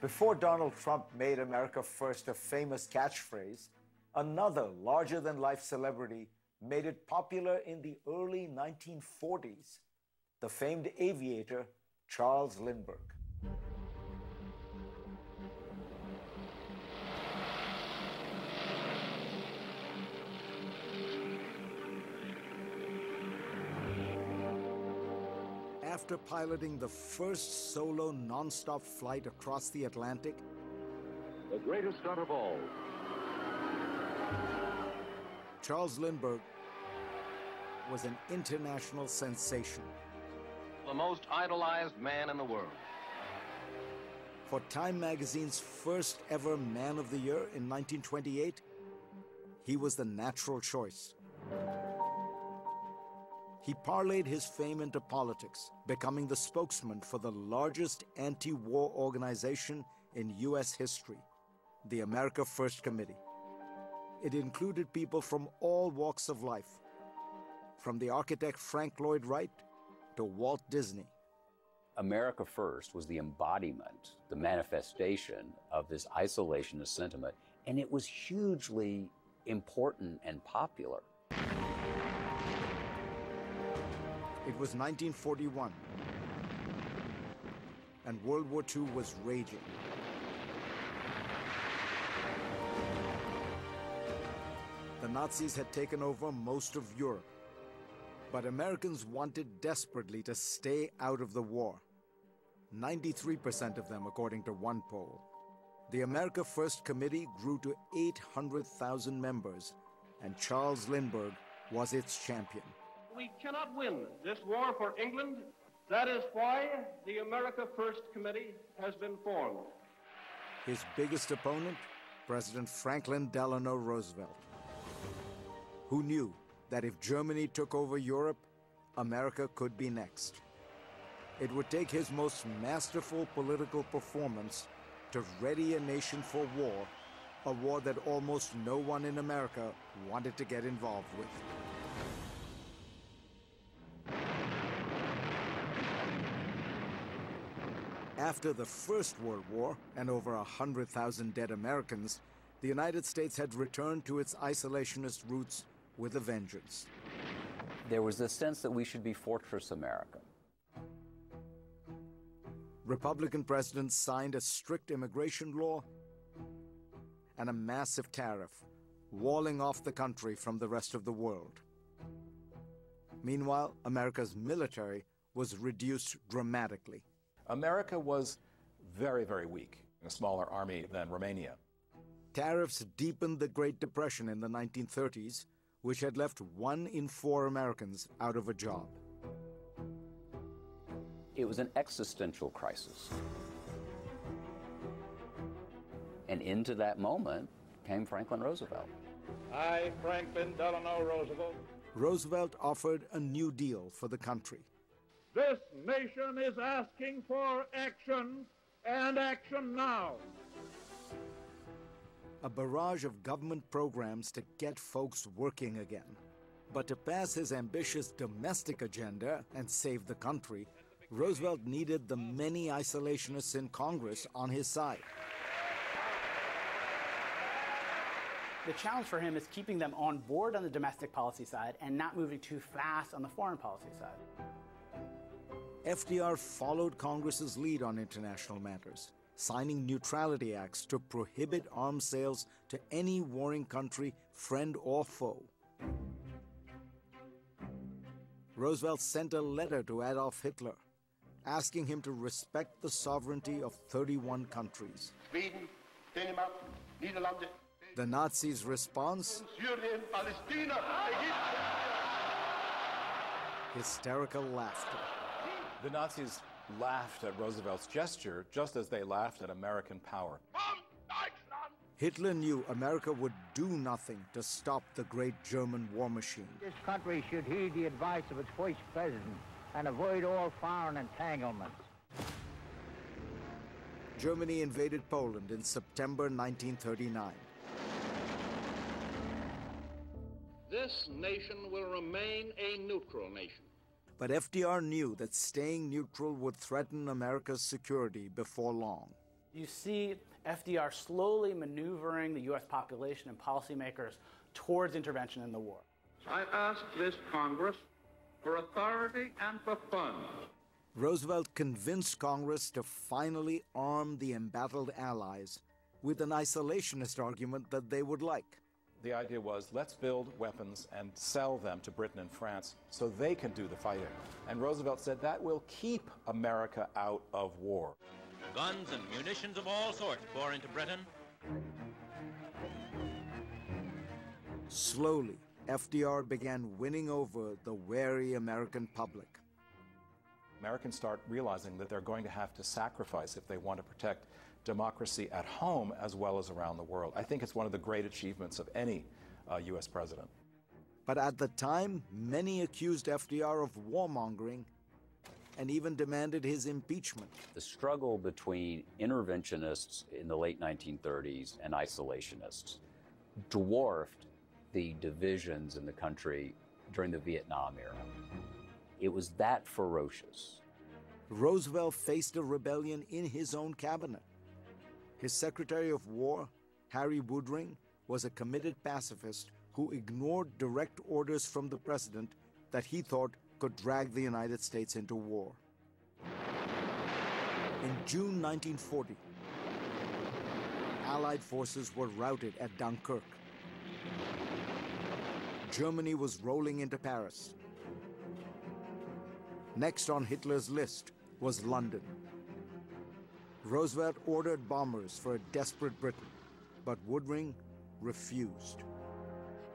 Before Donald Trump made America First a famous catchphrase, another larger-than-life celebrity made it popular in the early 1940s, the famed aviator Charles Lindbergh. After piloting the first solo non-stop flight across the Atlantic, the greatest stunt of all, Charles Lindbergh was an international sensation. the most idolized man in the world. For Time magazine's first ever Man of the Year in 1928, he was the natural choice. He parlayed his fame into politics, becoming the spokesman for the largest anti-war organization in U.S. history, the America First Committee. It included people from all walks of life, from the architect Frank Lloyd Wright to Walt Disney. America First was the embodiment, the manifestation of this isolationist sentiment, and it was hugely important and popular. It was 1941, and World War II was raging. The Nazis had taken over most of Europe, but Americans wanted desperately to stay out of the war. 93% of them, according to one poll. The America First Committee grew to 800,000 members, and Charles Lindbergh was its champion. We cannot win this war for England. That is why the America First Committee has been formed. His biggest opponent, President Franklin Delano Roosevelt, who knew that if Germany took over Europe, America could be next. It would take his most masterful political performance to ready a nation for war, a war that almost no one in America wanted to get involved with. After the First World War and over 100,000 dead Americans, the United States had returned to its isolationist roots with a vengeance. There was this sense that we should be Fortress America. Republican presidents signed a strict immigration law and a massive tariff, walling off the country from the rest of the world. Meanwhile, America's military was reduced dramatically. America was very, very weak, a smaller army than Romania. Tariffs deepened the Great Depression in the 1930s, which had left 1 in 4 Americans out of a job. It was an existential crisis. And into that moment came Franklin Roosevelt. I, Franklin Delano Roosevelt. Roosevelt offered a new deal for the country. This nation is asking for action, and action now. A barrage of government programs to get folks working again. But to pass his ambitious domestic agenda and save the country, Roosevelt needed the many isolationists in Congress on his side. The challenge for him is keeping them on board on the domestic policy side and not moving too fast on the foreign policy side. FDR followed Congress's lead on international matters, signing neutrality acts to prohibit arms sales to any warring country, friend or foe. Roosevelt sent a letter to Adolf Hitler, asking him to respect the sovereignty of 31 countries. Sweden, Denmark, Netherlands, The Nazis' response? Syrien, Palestina, Hysterical laughter. The Nazis laughed at Roosevelt's gesture just as they laughed at American power. Hitler knew America would do nothing to stop the great German war machine. This country should heed the advice of its first president and avoid all foreign entanglements. Germany invaded Poland in September 1939. This nation will remain a neutral nation. But FDR knew that staying neutral would threaten America's security before long. You see FDR slowly maneuvering the U.S. population and policymakers towards intervention in the war. I ask this Congress for authority and for funds. Roosevelt convinced Congress to finally arm the embattled Allies with an isolationist argument that they would like. The idea was, let's build weapons and sell them to Britain and France so they can do the fighting. And Roosevelt said that will keep America out of war. Guns and munitions of all sorts pour into Britain. Slowly, FDR began winning over the wary American public. Americans start realizing that they're going to have to sacrifice if they want to protect democracy at home as well as around the world. I think it's one of the great achievements of any U.S. president. But at the time, many accused FDR of warmongering and even demanded his impeachment. The struggle between interventionists in the late 1930s and isolationists dwarfed the divisions in the country during the Vietnam era. It was that ferocious. Roosevelt faced a rebellion in his own cabinet. His Secretary of War, Harry Woodring, was a committed pacifist who ignored direct orders from the president that he thought could drag the United States into war. In June 1940, Allied forces were routed at Dunkirk. Germany was rolling into Paris. Next on Hitler's list was London. Roosevelt ordered bombers for a desperate Britain, but Woodring refused.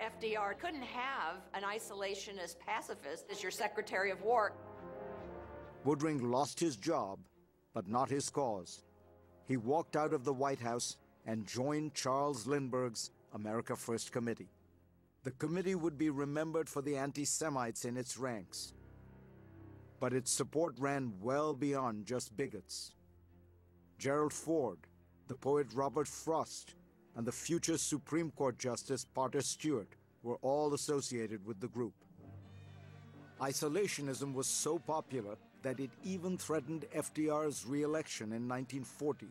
FDR couldn't have an isolationist pacifist as your Secretary of War. Woodring lost his job, but not his cause. He walked out of the White House and joined Charles Lindbergh's America First Committee. The committee would be remembered for the anti-Semites in its ranks. But its support ran well beyond just bigots. Gerald Ford, the poet Robert Frost, and the future Supreme Court Justice Potter Stewart were all associated with the group. Isolationism was so popular that it even threatened FDR's re-election in 1940,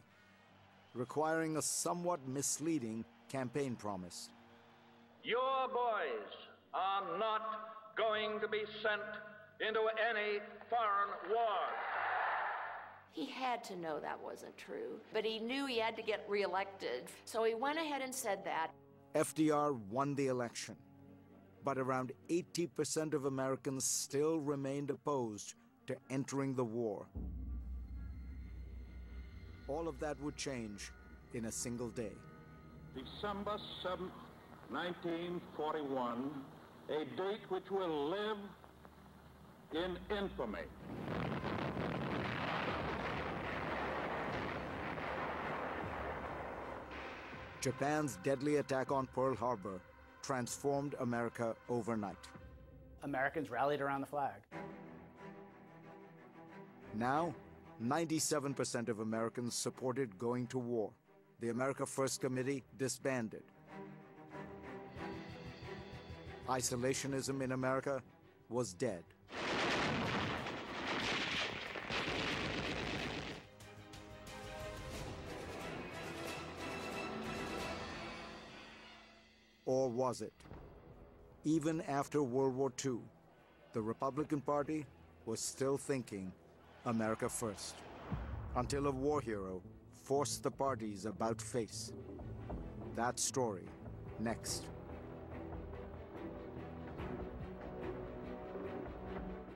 requiring a somewhat misleading campaign promise. Your boys are not going to be sent into any foreign war. He had to know that wasn't true, but he knew he had to get reelected, so he went ahead and said that. FDR won the election, but around 80% of Americans still remained opposed to entering the war. All of that would change in a single day. December 7th, 1941, a date which will live in infamy. Japan's deadly attack on Pearl Harbor transformed America overnight. Americans rallied around the flag. Now, 97% of Americans supported going to war. The America First Committee disbanded. Isolationism in America was dead. Or was it? Even after World War II, the Republican Party was still thinking America first, until a war hero forced the party's about face. That story, next.